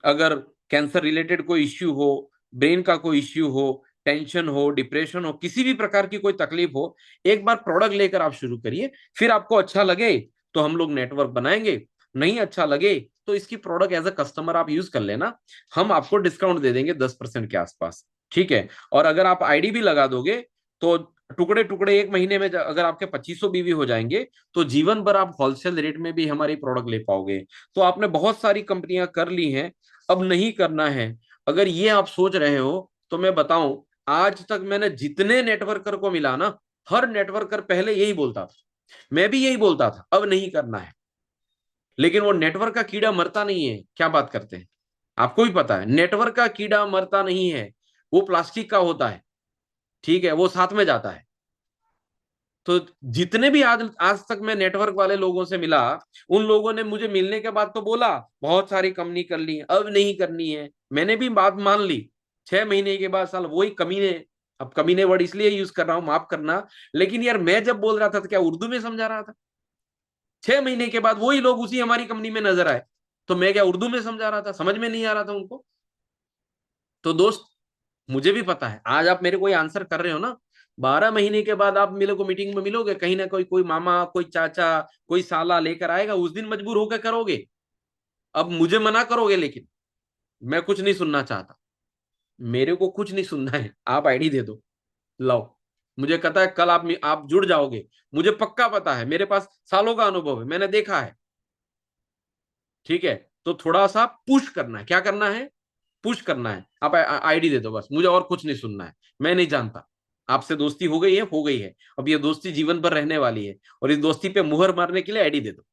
S1: अगर कैंसर रिलेटेड कोई इश्यू हो, ब्रेन का कोई इश्यू हो, टेंशन हो, डिप्रेशन हो, किसी भी प्रकार की कोई तकलीफ हो, एक बार प्रोडक्ट लेकर आप शुरू करिए। फिर आपको अच्छा लगे तो हम लोग नेटवर्क बनाएंगे, नहीं अच्छा लगे तो इसकी प्रोडक्ट एज अ कस्टमर आप यूज कर लेना, हम आपको डिस्काउंट दे देंगे 10% के आसपास। ठीक है, और अगर आप आईडी भी लगा दोगे तो टुकड़े टुकड़े एक महीने में अगर आपके 2500 बीवी हो जाएंगे, तो जीवन भर आप होलसेल रेट में भी हमारी प्रोडक्ट ले पाओगे। तो आपने बहुत सारी कंपनियां कर ली हैं, अब नहीं करना है, अगर ये आप सोच रहे हो, तो मैं बताऊं, आज तक मैंने जितने नेटवर्कर को मिला ना, हर नेटवर्कर पहले यही बोलता था, मैं भी यही बोलता था, अब नहीं करना है। लेकिन वो नेटवर्क का कीड़ा मरता नहीं है, क्या बात करते हैं, आपको भी पता है नेटवर्क का कीड़ा मरता नहीं है, वो प्लास्टिक का होता है, ठीक है, वो साथ में जाता है। तो जितने भी आज आज तक मैं नेटवर्क वाले लोगों से मिला, उन लोगों ने मुझे मिलने के बाद तो बोला बहुत सारी कंपनी कर ली, अब नहीं करनी है। मैंने भी बात मान ली। 6 महीने के बाद साल वही कमीने, अब कमीने वर्ड इसलिए यूज कर रहा हूं, माफ करना, लेकिन यार मैं जब बोल रहा था तो क्या उर्दू में समझा रहा था? 6 महीने के बाद वही लोग उसी हमारी कंपनी में नजर आए, तो मैं क्या उर्दू में समझा रहा था? समझ में नहीं आ रहा था उनको। तो दोस्त, मुझे भी पता है, आज आप मेरे कोई आंसर कर रहे हो ना, 12 महीने के बाद आप मेरे को मीटिंग में मिलोगे, कहीं ना कोई कोई मामा, कोई चाचा, कोई साला लेकर आएगा, उस दिन मजबूर होकर करोगे। अब मुझे मना करोगे, लेकिन मैं कुछ नहीं सुनना चाहता, मेरे को कुछ नहीं सुनना है, आप आईडी दे दो, लाओ। मुझे पता है कल आप जुड़ जाओगे, मुझे पक्का पता है, मेरे पास सालों का अनुभव है, मैंने देखा है। ठीक है, तो थोड़ा सा पुश करना है, क्या करना है? पुश करना है। आप आईडी दे दो बस, मुझे और कुछ नहीं सुनना है, मैं नहीं जानता। आपसे दोस्ती हो गई है, हो गई है, अब ये दोस्ती जीवन भर रहने वाली है, और इस दोस्ती पे मुहर मारने के लिए आईडी दे दो।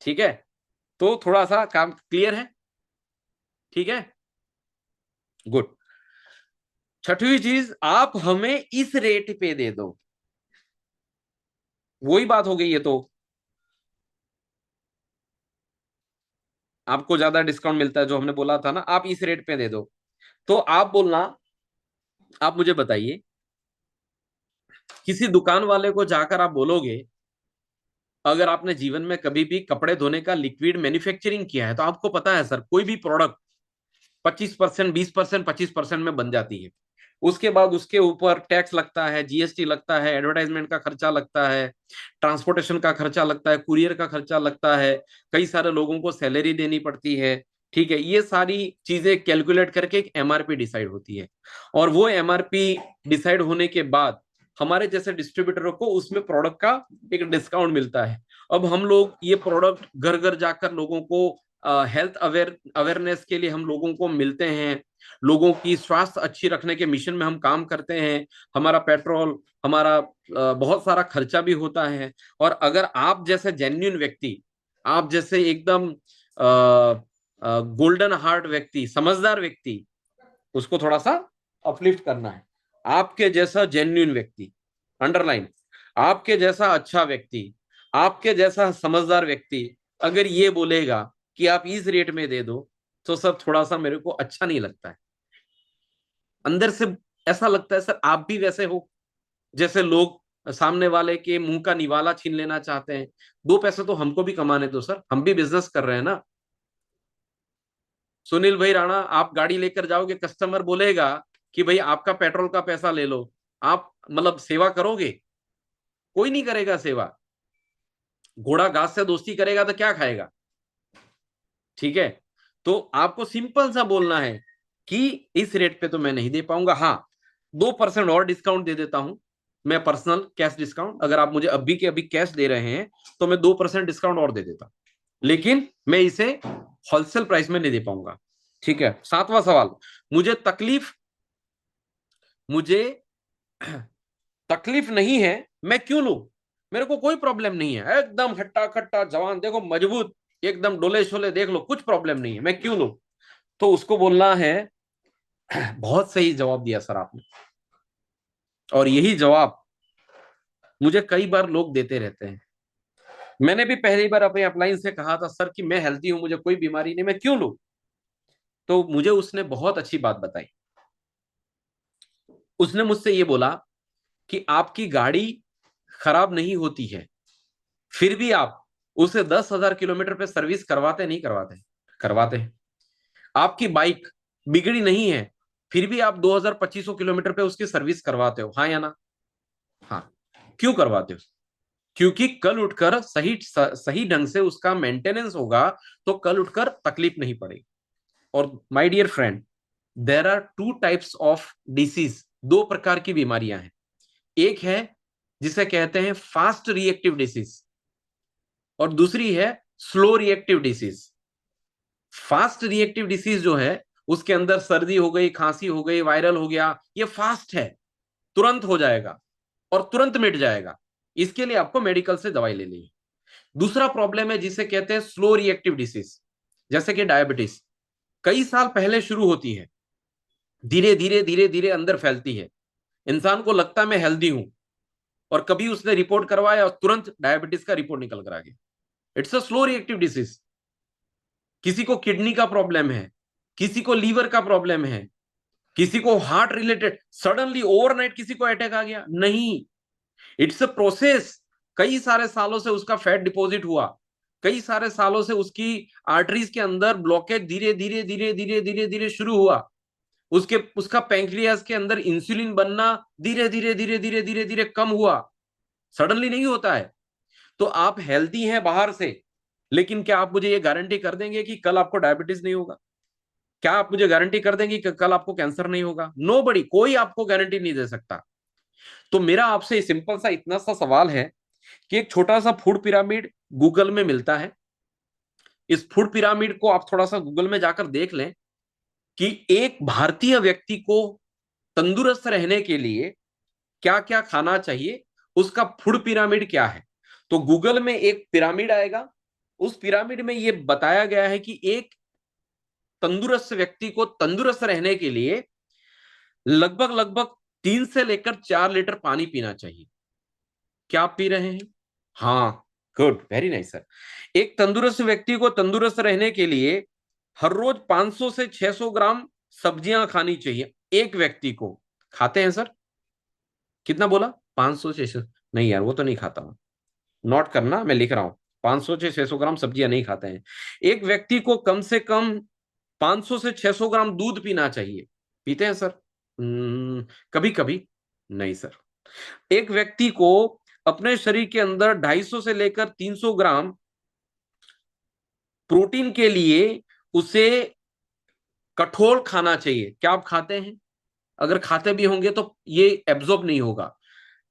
S1: ठीक है, तो थोड़ा सा काम क्लियर है? ठीक है, गुड। छठवीं चीज, आप हमें इस रेट पे दे दो। वही बात हो गई है, तो आपको ज्यादा डिस्काउंट मिलता है, जो हमने बोला था ना, आप इस रेट पे दे दो। तो आप बोलना, आप मुझे बताइए, किसी दुकान वाले को जाकर आप बोलोगे, अगर आपने जीवन में कभी भी कपड़े धोने का लिक्विड मैन्युफैक्चरिंग किया है, तो आपको पता है सर, कोई भी प्रोडक्ट 25%, 20%, 25% में बन जाती है। उसके बाद उसके ऊपर टैक्स लगता है, जीएसटी लगता है, एडवर्टाइजमेंट का खर्चा लगता है, ट्रांसपोर्टेशन का खर्चा लगता है, कुरियर का खर्चा लगता है, कई सारे लोगों को सैलरी देनी पड़ती है। ठीक है, ये सारी चीजें कैलकुलेट करके एक एमआरपी डिसाइड होती है, और वो एमआरपी डिसाइड होने के बाद हमारे जैसे डिस्ट्रीब्यूटरों को उसमें प्रोडक्ट का एक डिस्काउंट मिलता है। अब हम लोग ये प्रोडक्ट घर घर जाकर लोगों को हेल्थ अवेयरनेस के लिए हम लोगों को मिलते हैं, लोगों की स्वास्थ्य अच्छी रखने के मिशन में हम काम करते हैं। हमारा पेट्रोल, हमारा बहुत सारा खर्चा भी होता है। और अगर आप जैसे जेन्युइन व्यक्ति, आप जैसे एकदम गोल्डन हार्ट व्यक्ति, समझदार व्यक्ति, उसको थोड़ा सा अपलिफ्ट करना है। आपके जैसा जेन्युइन व्यक्ति, अंडरलाइन, आपके जैसा अच्छा व्यक्ति, आपके जैसा समझदार व्यक्ति अगर ये बोलेगा कि आप इस रेट में दे दो, तो सर थोड़ा सा मेरे को अच्छा नहीं लगता है, अंदर से ऐसा लगता है सर आप भी वैसे हो जैसे लोग सामने वाले के मुंह का निवाला छीन लेना चाहते हैं। 2 पैसे तो हमको भी कमाने दो सर, हम भी बिजनेस कर रहे हैं ना। सुनील भाई राणा, आप गाड़ी लेकर जाओगे, कस्टमर बोलेगा कि भाई आपका पेट्रोल का पैसा ले लो, आप मतलब सेवा करोगे? कोई नहीं करेगा सेवा। घोड़ा घास से दोस्ती करेगा तो क्या खाएगा? ठीक है, तो आपको सिंपल सा बोलना है कि इस रेट पे तो मैं नहीं दे पाऊंगा, हाँ 2% और डिस्काउंट दे देता हूं, मैं पर्सनल कैश डिस्काउंट, अगर आप मुझे अभी के अभी कैश दे रहे हैं तो मैं 2% डिस्काउंट और दे देता, लेकिन मैं इसे होलसेल प्राइस में नहीं दे पाऊंगा। ठीक है, 7वां सवाल, मुझे तकलीफ मुझे तकलीफ नहीं है, मैं क्यों लूं? मेरे को कोई प्रॉब्लम नहीं है, एकदम हट्टा कट्टा जवान, देखो मजबूत, एकदम डोले शोले, देख लो, कुछ प्रॉब्लम नहीं है, मैं क्यों लूं? तो उसको बोलना है, बहुत सही जवाब दिया सर आपने, और यही जवाब मुझे कई बार लोग देते रहते हैं। मैंने भी पहली बार अपने अपलाइन से कहा था सर कि मैं हेल्थी हूं, मुझे कोई बीमारी नहीं, मैं क्यों लूं? तो मुझे उसने बहुत अच्छी बात बताई। उसने मुझसे ये बोला कि आपकी गाड़ी खराब नहीं होती है, फिर भी आप उसे 10,000 किलोमीटर पे सर्विस करवाते नहीं करवाते? करवाते हैं। आपकी बाइक बिगड़ी नहीं है, फिर भी आप 2,000 2500 किलोमीटर पे उसकी सर्विस करवाते हो, हाँ या ना? हाँ। क्यों करवाते हो? क्योंकि कल उठकर सही ढंग से उसका मेंटेनेंस होगा, तो कल उठकर तकलीफ नहीं पड़ेगी। और my dear friend, there are 2 types of disease, 2 प्रकार की बीमारियां हैं। एक है जिसे कहते हैं फास्ट रिएक्टिव डिसीज, और दूसरी है slow reactive disease. Fast reactive disease जो है, उसके अंदर सर्दी हो गई, खांसी हो गई, वायरल हो गया, ये फास्ट है, तुरंत हो जाएगा। और तुरंत मिट जाएगा। इसके लिए आपको मेडिकल से दवाई लेनी है। दूसरा प्रॉब्लम है जिसे कहते हैं स्लो रिएक्टिव डिसीज, जैसे कि डायबिटीज। कई साल पहले शुरू होती है, धीरे धीरे धीरे धीरे अंदर फैलती है, इंसान को लगता है मैं हेल्दी हूं, और कभी उसने रिपोर्ट करवाया और तुरंत डायबिटीज का रिपोर्ट निकल कर आ गया। It's a slow reactive disease. किसी को किडनी का प्रॉब्लम है, किसी को लीवर का प्रॉब्लम है, किसी को हार्ट रिलेटेड, सडनली ओवरनाइट किसी को अटैक आ गया नहीं। It's a process. कई सारे सालों से उसका फैट डिपॉजिट हुआ, कई सारे सालों से उसकी आर्टरीज के अंदर ब्लॉकेज धीरे धीरे धीरे धीरे धीरे धीरे शुरू हुआ, उसके उसका पैंक्रियाज के अंदर इंसुलिन बनना धीरे धीरे धीरे धीरे धीरे धीरे कम हुआ, सडनली नहीं होता है। तो आप हेल्दी हैं बाहर से, लेकिन क्या आप मुझे ये गारंटी कर देंगे कि कल आपको डायबिटीज नहीं होगा? क्या आप मुझे गारंटी कर देंगे कि कल आपको कैंसर नहीं होगा? नोबडी, कोई आपको गारंटी नहीं दे सकता। तो मेरा आपसे सिंपल सा इतना सा सवाल है कि एक छोटा सा फूड पिरामिड गूगल में मिलता है। इस फूड पिरामिड को आप थोड़ा सा गूगल में जाकर देख लें कि एक भारतीय व्यक्ति को तंदुरुस्त रहने के लिए क्या क्या खाना चाहिए, उसका फूड पिरामिड क्या है। तो गूगल में एक पिरामिड आएगा, उस पिरामिड में यह बताया गया है कि एक तंदुरुस्त व्यक्ति को तंदुरुस्त रहने के लिए लगभग लगभग 3 से लेकर 4 लीटर पानी पीना चाहिए। क्या आप पी रहे हैं? हाँ, गुड, वेरी नाइस सर। एक तंदुरुस्त व्यक्ति को तंदुरुस्त रहने के लिए हर रोज 500 से 600 ग्राम सब्जियां खानी चाहिए एक व्यक्ति को। खाते हैं सर? कितना बोला? 500 से 600? नहीं यार, वो तो नहीं खाता हूं। नोट करना, मैं लिख रहा हूं। 500 से 600 ग्राम सब्जियां नहीं खाते हैं। एक व्यक्ति को कम से कम 500 से 600 ग्राम दूध पीना चाहिए। पीते हैं सर? कभी कभी। नहीं सर। एक व्यक्ति को अपने शरीर के अंदर 250 से लेकर 300 ग्राम प्रोटीन के लिए उसे कठोल खाना चाहिए। क्या आप खाते हैं? अगर खाते भी होंगे तो ये एब्जॉर्ब नहीं होगा।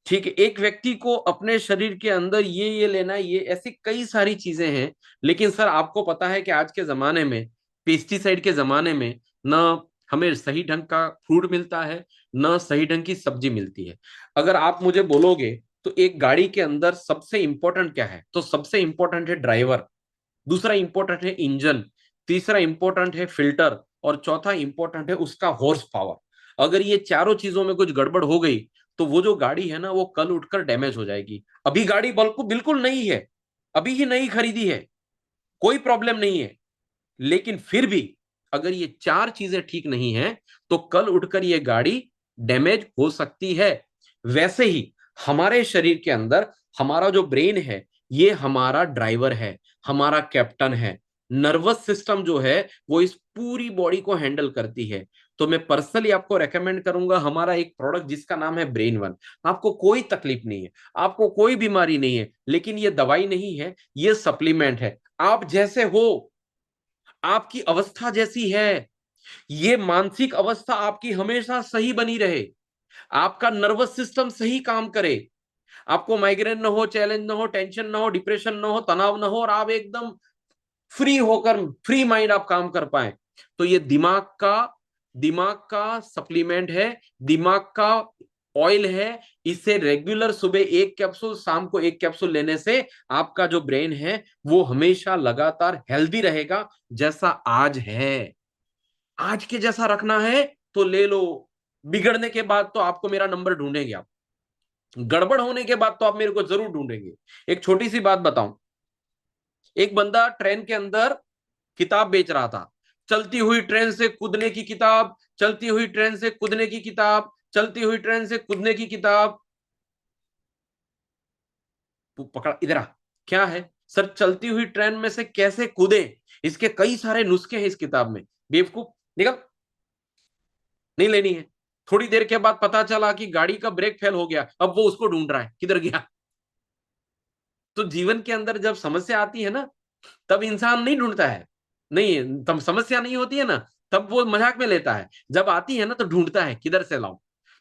S1: ठीक है, एक व्यक्ति को अपने शरीर के अंदर ये लेना है, ये ऐसी कई सारी चीजें हैं। लेकिन सर आपको पता है कि आज के जमाने में, पेस्टिसाइड के जमाने में, ना हमें सही ढंग का फ्रूट मिलता है, ना सही ढंग की सब्जी मिलती है। अगर आप मुझे बोलोगे तो एक गाड़ी के अंदर सबसे इंपॉर्टेंट क्या है, तो सबसे इंपॉर्टेंट है ड्राइवर, दूसरा इंपॉर्टेंट है इंजन, तीसरा इंपॉर्टेंट है फिल्टर, और चौथा इंपॉर्टेंट है उसका हॉर्स पावर। अगर ये चारों चीजों में कुछ गड़बड़ हो गई तो वो जो गाड़ी है ना, वो कल उठकर डैमेज हो जाएगी। अभी गाड़ी बिल्कुल बिल्कुल नई है, अभी ही नई खरीदी है, कोई प्रॉब्लम नहीं है, लेकिन फिर भी अगर ये चार चीजें ठीक नहीं है तो कल उठकर ये गाड़ी डैमेज हो सकती है। वैसे ही हमारे शरीर के अंदर हमारा जो ब्रेन है, ये हमारा ड्राइवर है, हमारा कैप्टन है। नर्वस सिस्टम जो है वो इस पूरी बॉडी को हैंडल करती है। तो मैं पर्सनली आपको रेकमेंड करूंगा हमारा एक प्रोडक्ट जिसका नाम है ब्रेन वन। आपको कोई तकलीफ नहीं है, आपको कोई बीमारी नहीं है, लेकिन ये दवाई नहीं है, ये सप्लीमेंट है। आप जैसे हो, आपकी अवस्था जैसी है, ये मानसिक अवस्था आपकी हमेशा सही बनी रहे, आपका नर्वस सिस्टम सही काम करे, आपको माइग्रेन ना हो, चैलेंज ना हो, टेंशन ना हो, डिप्रेशन ना हो, तनाव ना हो, और आप एकदम फ्री होकर, फ्री माइंड आप काम कर पाए। तो ये दिमाग का सप्लीमेंट है, दिमाग का ऑयल है। इसे रेगुलर सुबह 1 कैप्सूल, शाम को 1 कैप्सूल लेने से आपका जो ब्रेन है वो हमेशा लगातार हेल्दी रहेगा, जैसा आज है। आज के जैसा रखना है तो ले लो, बिगड़ने के बाद तो आपको मेरा नंबर ढूंढेंगे आप, गड़बड़ होने के बाद तो आप मेरे को जरूर ढूंढेंगे। एक छोटी सी बात बताऊं, एक बंदा ट्रेन के अंदर किताब बेच रहा था। चलती हुई ट्रेन से कूदने की किताब, चलती हुई ट्रेन से कूदने की किताब, चलती हुई ट्रेन से कूदने की किताब। पकड़ा, इधर आ। क्या है सर? चलती हुई ट्रेन में से कैसे कूदे, इसके कई सारे नुस्खे हैं इस किताब में। बेवकूफ, निकल, नहीं लेनी है। थोड़ी देर के बाद पता चला कि गाड़ी का ब्रेक फेल हो गया, अब वो उसको ढूंढ रहा है किधर गया। तो जीवन के अंदर जब समस्या आती है ना, तब इंसान नहीं ढूंढता है, नहीं, तब समस्या नहीं होती है ना, तब वो मजाक में लेता है। जब आती है ना तो ढूंढता है किधर से लाऊं।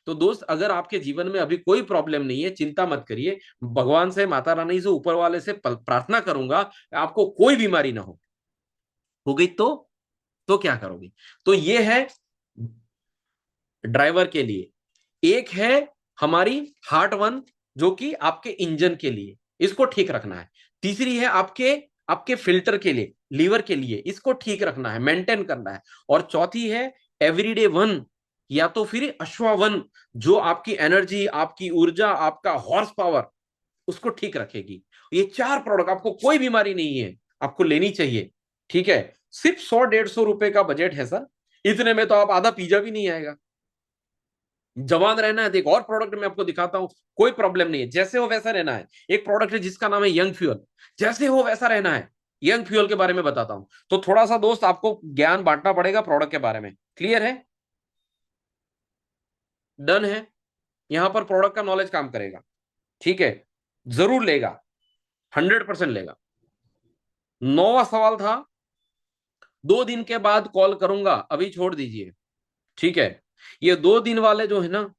S1: तो दोस्त, अगर आपके जीवन में अभी कोई प्रॉब्लम नहीं है, चिंता मत करिए। भगवान से, माता रानी से, ऊपर वाले से प्रार्थना करूंगा आपको कोई बीमारी ना हो गई तो क्या करोगे? तो ये है ड्राइवर के लिए। एक है हमारी हार्ट वन, जो कि आपके इंजन के लिए, इसको ठीक रखना है। तीसरी है आपके आपके फिल्टर के लिए, लीवर के लिए, इसको ठीक रखना है, मेंटेन करना है। और चौथी है एवरीडे वन, या तो फिर अश्वावन, जो आपकी एनर्जी, आपकी ऊर्जा, आपका हॉर्स पावर, उसको ठीक रखेगी। ये 4 प्रोडक्ट, आपको कोई बीमारी नहीं है, आपको लेनी चाहिए। ठीक है, सिर्फ 100-150 रुपए का बजट है सर, इतने में तो आप आधा पिज्जा भी नहीं आएगा। जवान रहना है तो एक और प्रोडक्ट मैं आपको दिखाता हूं, कोई प्रॉब्लम नहीं है, जैसे हो वैसा रहना है। एक प्रोडक्ट है जिसका नाम है यंग फ्यूअल, जैसे हो वैसा रहना है। यंग फ्यूअल के बारे में बताता हूं, तो थोड़ा सा दोस्त आपको ज्ञान बांटना पड़ेगा प्रोडक्ट के बारे में। क्लियर है? डन है? यहां पर प्रोडक्ट का नॉलेज काम करेगा। ठीक है, जरूर लेगा, 100% लेगा। 9वां सवाल था, 2 दिन के बाद कॉल करूंगा, अभी छोड़ दीजिए। ठीक है, ये 2 दिन वाले जो है ना,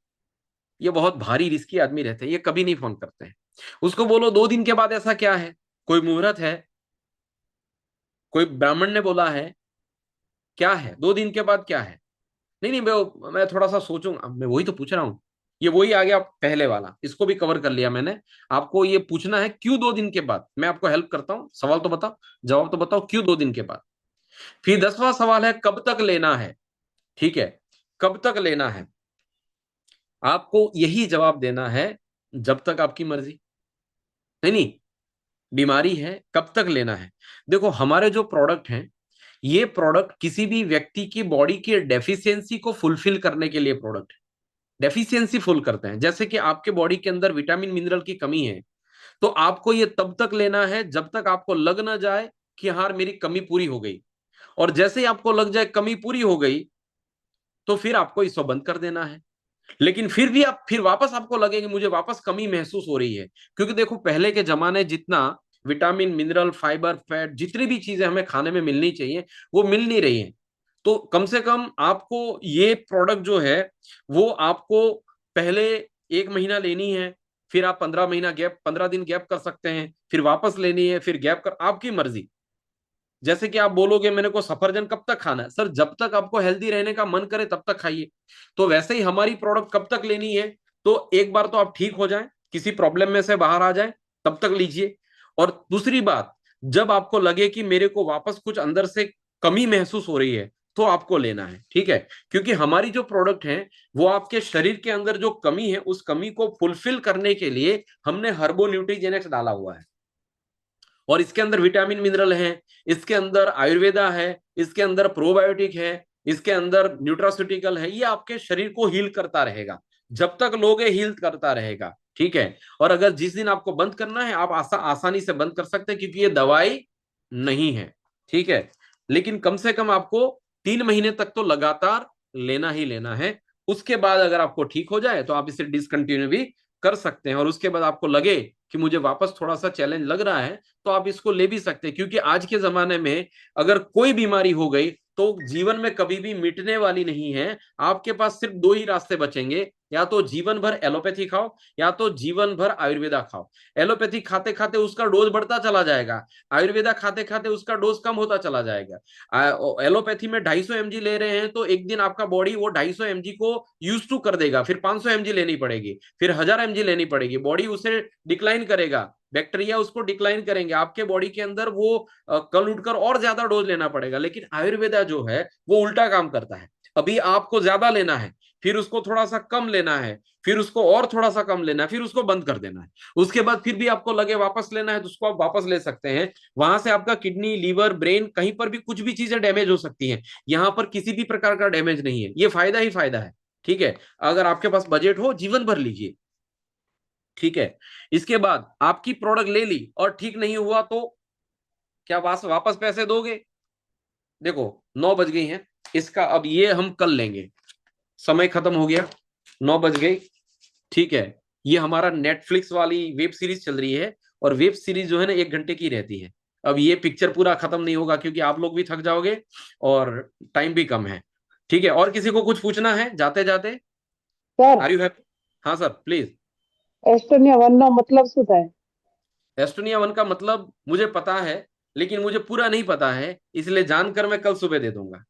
S1: ये बहुत भारी रिस्की आदमी रहते हैं, ये कभी नहीं फोन करते हैं। उसको बोलो 2 दिन के बाद ऐसा क्या है, कोई मुहूर्त है, कोई ब्राह्मण ने बोला है, क्या है 2 दिन के बाद क्या है? नहीं नहीं, मैं थोड़ा सा सोचूंगा, मैं वही तो पूछ रहा हूँ। ये वही आ गया पहले वाला, इसको भी कवर कर लिया मैंने। आपको ये पूछना है क्यों 2 दिन के बाद, मैं आपको हेल्प करता हूँ। सवाल तो बताओ, जवाब तो बताओ, क्यों 2 दिन के बाद। फिर 10वां सवाल है कब तक लेना है। ठीक है, कब तक लेना है, आपको यही जवाब देना है, जब तक आपकी मर्जी। नहीं नहीं, बीमारी है, कब तक लेना है। देखो हमारे जो प्रोडक्ट हैं, ये प्रोडक्ट किसी भी व्यक्ति की बॉडी की डेफिशिएंसी को फुलफिल करने के लिए प्रोडक्ट, डेफिशिएंसी फुल करते हैं। जैसे कि आपके बॉडी के अंदर विटामिन मिनरल की कमी है, तो आपको ये तब तक लेना है जब तक आपको लग ना जाए कि हाँ मेरी कमी पूरी हो गई। और जैसे ही आपको लग जाए कमी पूरी हो गई, तो फिर आपको इसको बंद कर देना है। लेकिन फिर भी आप फिर वापस आपको लगे कि मुझे वापस कमी महसूस हो रही है, क्योंकि देखो पहले के जमाने जितना विटामिन मिनरल फाइबर फैट जितनी भी चीजें हमें खाने में मिलनी चाहिए, वो मिल नहीं रही है। तो कम से कम आपको ये प्रोडक्ट जो है, वो आपको पहले 1 महीना लेनी है, फिर आप 15 महीना गैप, 15 दिन गैप कर सकते हैं, फिर वापस लेनी है, फिर गैप कर, आपकी मर्जी। जैसे कि आप बोलोगे मेरे को सफरजन कब तक खाना है, सर जब तक आपको हेल्दी रहने का मन करे तब तक खाइए। तो वैसे ही हमारी प्रोडक्ट कब तक लेनी है, तो एक बार तो आप ठीक हो जाएं, किसी प्रॉब्लम में से बाहर आ जाएं, तब तक लीजिए। और दूसरी बात, जब आपको लगे कि मेरे को वापस कुछ अंदर से कमी महसूस हो रही है, तो आपको लेना है। ठीक है, क्योंकि हमारी जो प्रोडक्ट है, वो आपके शरीर के अंदर जो कमी है, उस कमी को फुलफिल करने के लिए हमने हर्बो न्यूट्रीजेनिक्स डाला हुआ है। और इसके अंदर विटामिन मिनरल है, इसके अंदर आयुर्वेदा है, इसके अंदर प्रोबायोटिक है, इसके अंदर न्यूट्रास्यूटिकल है। ये आपके शरीर को हील करता रहेगा, जब तक लोगे हील करता रहेगा। ठीक है, और अगर जिस दिन आपको बंद करना है, आप आसानी से बंद कर सकते हैं, क्योंकि ये दवाई नहीं है। ठीक है, लेकिन कम से कम आपको 3 महीने तक तो लगातार लेना ही लेना है। उसके बाद अगर आपको ठीक हो जाए तो आप इसे डिसकंटिन्यू भी कर सकते हैं, और उसके बाद आपको लगे कि मुझे वापस थोड़ा सा चैलेंज लग रहा है, तो आप इसको ले भी सकते हैं। क्योंकि आज के जमाने में अगर कोई बीमारी हो गई, तो जीवन में कभी भी मिटने वाली नहीं है। आपके पास सिर्फ 2 ही रास्ते बचेंगे, या तो जीवन भर एलोपैथी खाओ, या तो जीवन भर आयुर्वेदा खाओ। एलोपैथी खाते खाते उसका डोज बढ़ता चला जाएगा, आयुर्वेदा खाते खाते उसका डोज कम होता चला जाएगा। एलोपैथी में 250 mg ले रहे हैं, तो एक दिन आपका बॉडी वो 250 mg को यूज टू कर देगा, फिर 500 mg लेनी पड़ेगी, फिर 1000 mg लेनी पड़ेगी, बॉडी उसे डिक्लाइन करेगा, बैक्टीरिया उसको डिक्लाइन करेंगे, आपके बॉडी के अंदर वो कल उठकर और ज्यादा डोज लेना पड़ेगा। लेकिन आयुर्वेदा जो है वो उल्टा काम करता है, अभी आपको ज्यादा लेना है, फिर उसको थोड़ा सा कम लेना है, फिर उसको और थोड़ा सा कम लेना है, फिर उसको बंद कर देना है। उसके बाद फिर भी आपको लगे वापस लेना है, तो उसको आप वापस ले सकते हैं। वहां से आपका किडनी लीवर ब्रेन कहीं पर भी कुछ भी चीजें डैमेज हो सकती हैं, यहाँ पर किसी भी प्रकार का डैमेज नहीं है, ये फायदा ही फायदा है। ठीक है, अगर आपके पास बजट हो, जीवन भर लीजिए। ठीक है, इसके बाद आपकी प्रोडक्ट ले ली और ठीक नहीं हुआ, तो क्या वापस पैसे दोगे? देखो 9 बज गई हैं, इसका अब ये हम कल लेंगे, समय खत्म हो गया, 9 बज गई। ठीक है, ये हमारा नेटफ्लिक्स वाली वेब सीरीज चल रही है, और वेब सीरीज जो है ना 1 घंटे की रहती है। अब ये पिक्चर पूरा खत्म नहीं होगा, क्योंकि आप लोग भी थक जाओगे और टाइम भी कम है। ठीक है, और किसी को कुछ पूछना है जाते जाते?
S2: Sir
S1: are you happy? हाँ सर प्लीज।
S2: એસ્ટોનિયા 1 નો મતલબ શું થાય?
S1: एस्टोनिया वन का मतलब मुझे पता है, लेकिन मुझे पूरा नहीं पता है, इसलिए जानकर मैं कल सुबह दे दूंगा।